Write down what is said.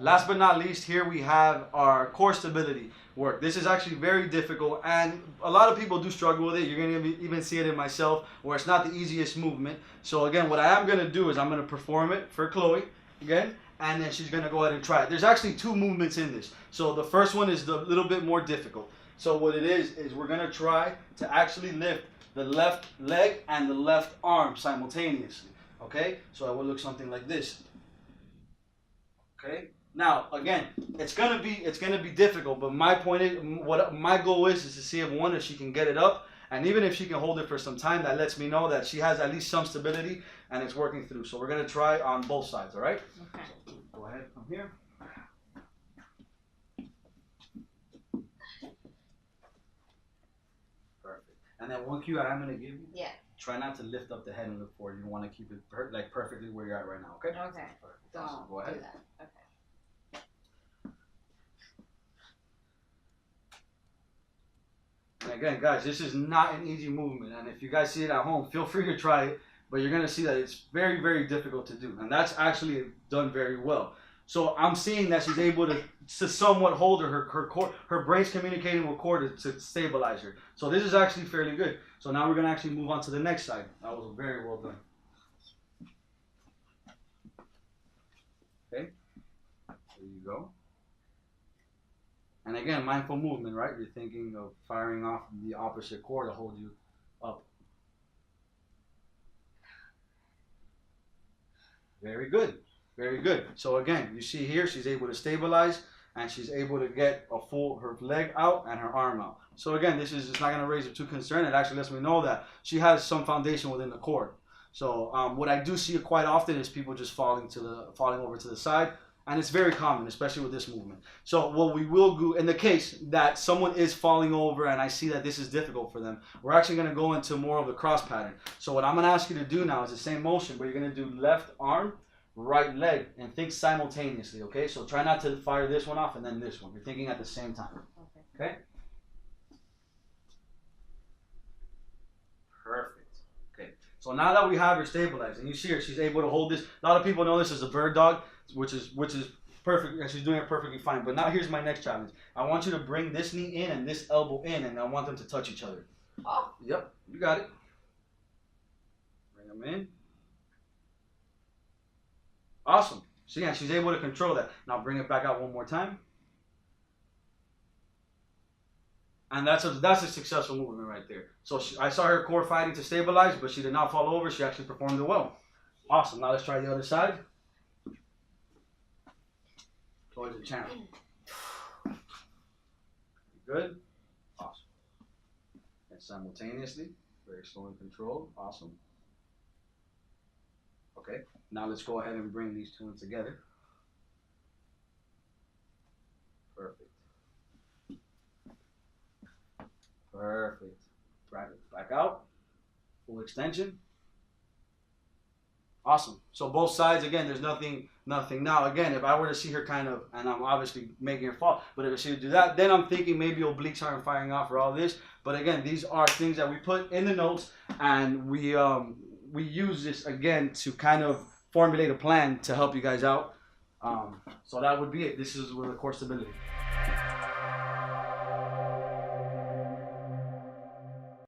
Last but not least, here we have our core stability work. This is actually very difficult, and a lot of people do struggle with it. You're gonna even see it in myself, where it's not the easiest movement. So again, what I am gonna do is I'm gonna perform it for Chloe again, and then she's gonna go ahead and try it. There's actually two movements in this. So the first one is the little bit more difficult. So what it is we're gonna try to actually lift the left leg and the left arm simultaneously. Okay, so it will look something like this. Okay. Now, again, it's gonna be difficult, but my point is, what my goal is to see if she can get it up, and even if she can hold it for some time, that lets me know that she has at least some stability and it's working through. So we're gonna try on both sides, all right? Okay. So go ahead from here. Perfect. And then one cue I'm gonna give you. Yeah. Try not to lift up the head and look forward. You want to keep it perfectly where you're at right now, okay? Okay. Perfect. Don't Awesome. Go ahead. do that. Okay. And again, guys, this is not an easy movement, and if you guys see it at home, feel free to try it, but you're going to see that it's very, very difficult to do, and that's actually done very well. So I'm seeing that she's able to somewhat hold her core, her brain's communicating with core to stabilize her. So this is actually fairly good. So now we're going to actually move on to the next side. That was very well done. Okay, there you go. And again, mindful movement, right? You're thinking of firing off the opposite core to hold you up. Very good. Very good. So again, you see here, she's able to stabilize and she's able to get her leg out and her arm out. So again, this is just not going to raise her too concerned. It actually lets me know that she has some foundation within the core. So what I do see quite often is people just falling over to the side. And it's very common, especially with this movement. So what we will do, in the case that someone is falling over and I see that this is difficult for them, we're actually going to go into more of the cross pattern. So what I'm going to ask you to do now is the same motion, but you're going to do left arm, right leg, and think simultaneously, okay? So try not to fire this one off and then this one. You're thinking at the same time, okay? Perfect. Okay. So now that we have her stabilized, and you see her, she's able to hold this. A lot of people know this as a bird dog, which is perfect, and she's doing it perfectly fine. But now here's my next challenge. I want you to bring this knee in and this elbow in, and I want them to touch each other. Oh. Yep, you got it. Bring them in. Awesome. So yeah, she's able to control that. Now bring it back out one more time. And that's a successful movement right there. So I saw her core fighting to stabilize, but she did not fall over. She actually performed it well. Awesome. Now let's try the other side. Towards the channel. Good. Awesome. And simultaneously, very slow and controlled. Awesome. Okay. Now let's go ahead and bring these two in together. Perfect. Perfect. Back out. Full extension. Awesome. So both sides, again, there's nothing. Now, again, if I were to see her kind of, and I'm obviously making her fall, but if she would do that, then I'm thinking maybe obliques aren't firing off or all this. But again, these are things that we put in the notes, and we use this, again, to kind of formulate a plan to help you guys out. So that would be it. This is with the core stability.